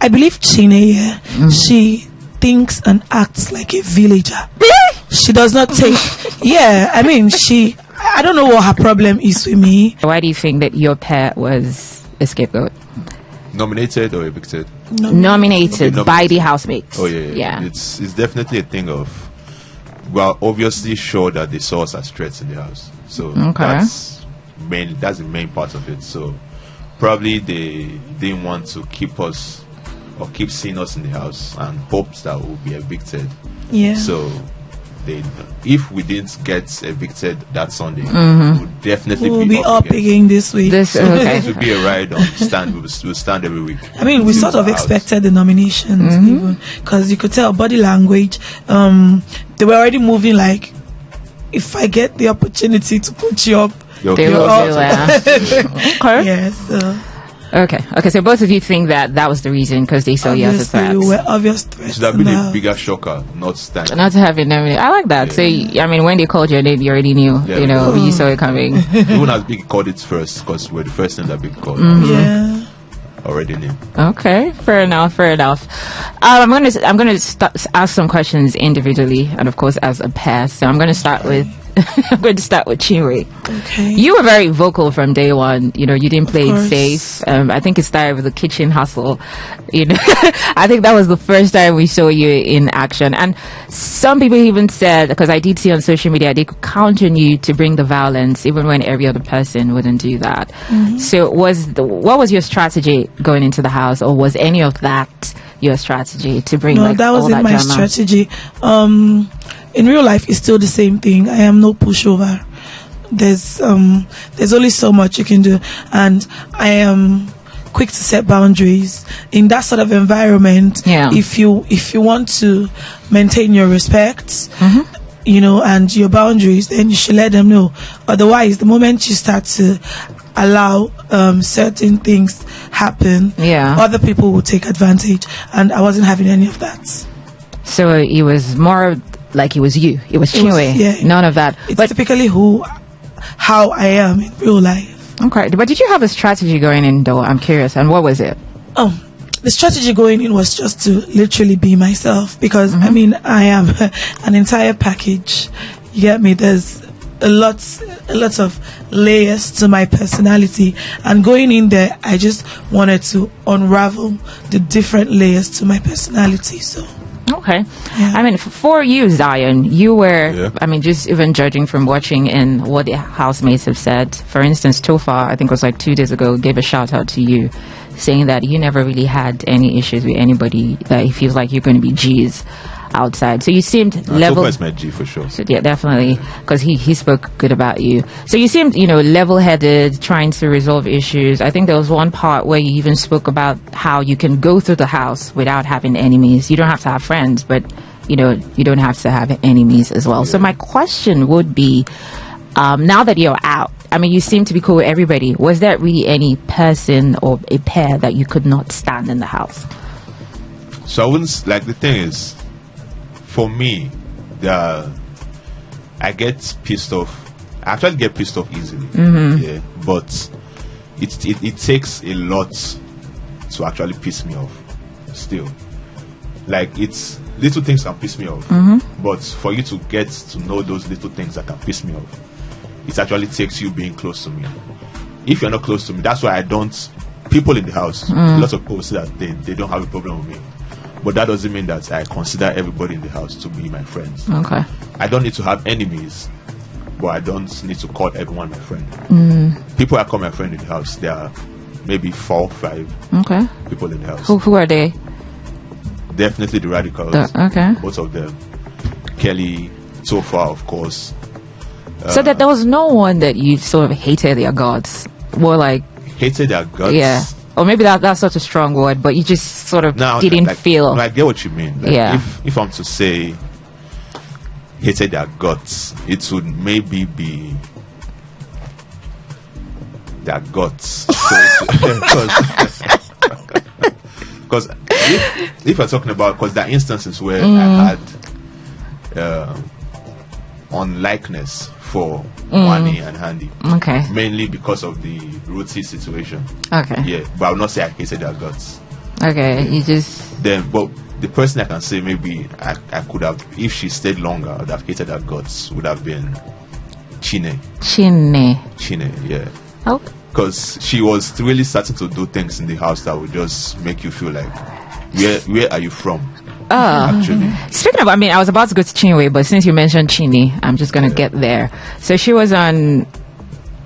I believe CHINNE, she thinks and acts like a villager. She does not take. Yeah, I mean, I don't know what her problem is with me. Why do you think that your pet was a scapegoat? Nominated or evicted? Nominated by the housemates. Oh yeah. It's definitely a thing of, well, obviously sure that they saw us as threats in the house. So that's the main part of it. So probably they didn't want to keep us or keep seeing us in the house and hopes that we'll be evicted. Yeah. So if we didn't get evicted that Sunday, we'll definitely be up again this week. It will be a ride on stand. We'll stand every week. I mean, we sort of expected the nominations, even because you could tell body language. They were already moving like, if I get the opportunity to put you up, they will do that. Okay. Yes. Okay, so both of you think that was the reason because they saw you as a threat. We were obvious threats. Should have been a bigger shocker, not to have it nominated. I like that. Yeah. So, I mean, when they called your name, you already knew, you saw it coming. Even as Big called it first, because we're the first thing that Big called. Yeah. Already knew. Okay, fair enough. I'm going to ask some questions individually, and of course as a pair. So I'm going to start with CHINNE. Okay. You were very vocal from day one. You didn't play it safe. I think it started with the kitchen hustle. I think that was the first time we saw you in action. And some people even said, because I did see on social media, they could count on you to bring the violence, even when every other person wouldn't do that. So what was your strategy going into the house, or was any of that your strategy to bring? No, that wasn't my strategy. In real life, it's still the same thing. I am no pushover. There's only so much you can do, and I am quick to set boundaries in that sort of environment. Yeah. If you want to maintain your respect, and your boundaries, then you should let them know. Otherwise, the moment you start to allow certain things happen, other people will take advantage, and I wasn't having any of that. So it was more like it was you. It was CHINNE. None of that. It's typically how I am in real life. Okay. But did you have a strategy going in, though? I'm curious. And what was it? The strategy going in was just to literally be myself, because I mean, I am an entire package. You get me? There's a lot of layers to my personality, and going in there, I just wanted to unravel the different layers to my personality. So. Okay. Yeah. I mean, for you, Zion, you were, I mean, just even judging from watching and what the housemates have said. For instance, Tofa, I think it was like 2 days ago, gave a shout out to you, saying that you never really had any issues with anybody, that he feels like you're going to be G's outside. So you seemed level. Tofa is my G for sure. So, yeah, definitely, because he spoke good about you. So you seemed, level-headed, trying to resolve issues. I think there was one part where you even spoke about how you can go through the house without having enemies. You don't have to have friends, but you don't have to have enemies as well. So my question would be, now that you're out, I mean, you seem to be cool with everybody. Was there really any person or a pair that you could not stand in the house? So I wouldn't, like, the thing is, for me, I get pissed off. I actually get pissed off easily. Yeah, but it takes a lot to actually piss me off. Still, like, it's little things can piss me off, but for you to get to know those little things that can piss me off, it actually takes you being close to me. If you're not close to me, that's why I don't. People in the house, lots of people say that they don't have a problem with me. But that doesn't mean that I consider everybody in the house to be my friends. Okay. I don't need to have enemies, but I don't need to call everyone my friend. People I call my friend in the house, there are maybe 4 or 5 people in the house. Who are they? Definitely the radicals. Okay. Both of them. Kelly, so far, of course. So that there was no one that you sort of hated their gods? More like... Hated their gods? Yeah. Or maybe that's such a strong word, but you just sort of didn't feel. No, I get what you mean. Like, if I'm to say hated their guts, it would maybe be their guts. Because if we're talking about, because there are instances where I had unlikeness for Wani and Handy. Okay. Mainly because of the Ruti situation. Okay. Yeah, but I will not say I hated their guts. Okay, you just... Then, but the person I can say maybe I could have, if she stayed longer, I'd have hated her guts, would have been CHINNE. CHINNE, yeah. Oh. Because she was really starting to do things in the house that would just make you feel like, where are you from? Actually. Speaking of, I mean, I was about to go to CHINNE, but since you mentioned CHINNE, I'm just going to get there. So she was on,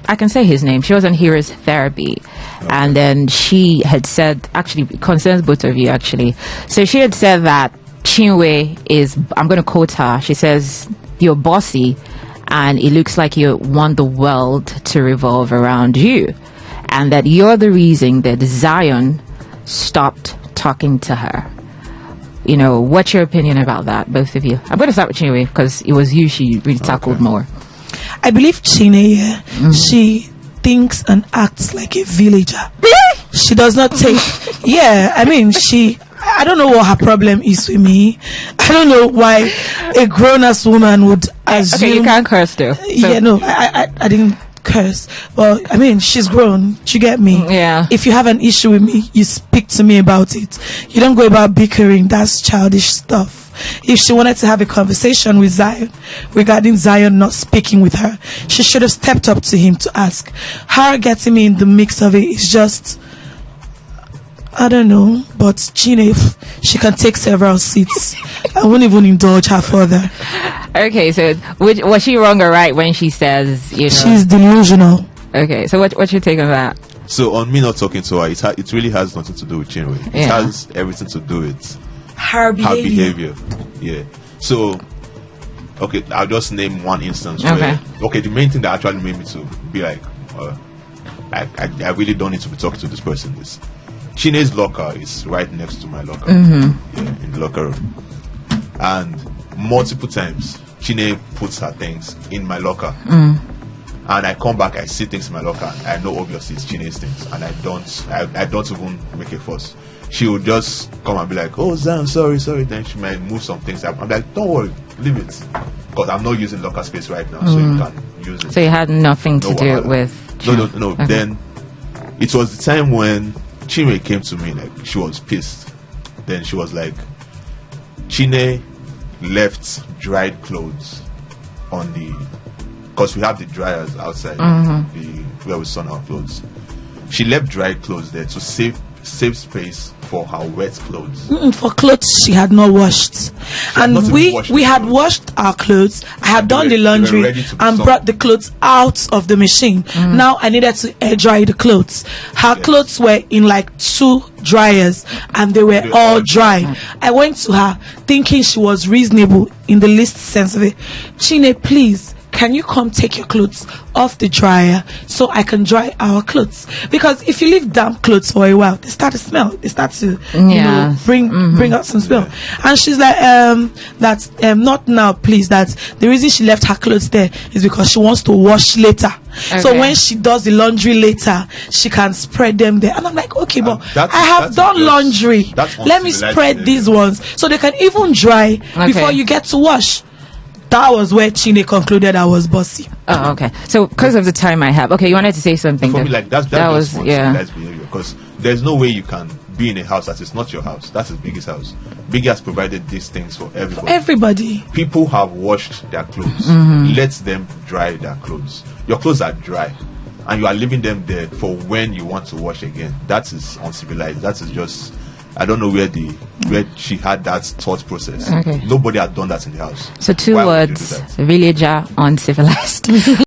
I can say his name, she was on Heroes Therapy. Okay. And then she had said, actually, it concerns both of you, actually. So she had said that CHINNE is, I'm going to quote her, she says, you're bossy, and it looks like you want the world to revolve around you, and that you're the reason that Zion stopped talking to her. You know, what's your opinion about that, both of you? I'm going to start with CHINNE because it was you she really tackled more. I believe CHINNE, she thinks and acts like a villager. She does not take... I mean, I don't know what her problem is with me. I don't know why a grown-ass woman would assume... Okay, you can't curse though. So. I didn't curse. But, I mean, she's grown. You get me? Yeah. If you have an issue with me, you speak to me about it. You don't go about bickering. That's childish stuff. If she wanted to have a conversation with Zion regarding Zion not speaking with her, she should have stepped up to him to ask. Her getting me in the mix of it is just... I don't know, but CHINNE, she can take several seats. I won't even indulge her further. Okay, so was she wrong or right when she says, you know? She's delusional. Okay, so what's your take on that? So on me not talking to her, it really has nothing to do with CHINNE. It has everything to do with her behavior. Yeah. So, okay, I'll just name one instance. Okay. Where, the main thing that actually made me to be like, I really don't need to be talking to this person. Is CHINNE's locker is right next to my locker, in the locker room, and multiple times CHINNE puts her things in my locker, and I come back, I see things in my locker, and I know obviously it's CHINNE's things, and I don't even make a fuss. She would just come and be like, "Oh, Zan, sorry." Then she might move some things. I'm like, "Don't worry, leave it," because I'm not using locker space right now, so you can use it. So you had nothing to do with. No. Okay. Then it was the time when CHINNE came to me, like she was pissed. Then she was like, CHINNE left dried clothes on because we have the dryers outside where we sun our clothes. She left dried clothes there to save space for her wet clothes. For clothes she had not washed, and we had washed our clothes. I had done the laundry and brought the clothes out of the machine. Now I needed to air dry the clothes. Her clothes were in like 2 dryers and they were all dry. I went to her thinking she was reasonable in the least sense of it. CHINNE, please, can you come take your clothes off the dryer so I can dry our clothes? Because if you leave damp clothes for a while, they start to smell. They start to bring out some smell. And she's like, that's not now, please. That the reason she left her clothes there is because she wants to wash later. Okay. So when she does the laundry later, she can spread them there. And I'm like, okay, but I have done laundry. Let me spread these ones so they can even dry before you get to wash. That was where CHINNE concluded I was bossy. Oh, okay. So, because of the time I have, okay, you wanted to say something. For me, like that was civilized behavior. Because there's no way you can be in a house that is not your house. That's his biggest house. Biggie has provided these things for everybody. Everybody. People have washed their clothes. Let them dry their clothes. Your clothes are dry, and you are leaving them there for when you want to wash again. That is uncivilized. That is just. I don't know where she had that thought process. Okay. Nobody had done that in the house. So 2 words: villager, uncivilized.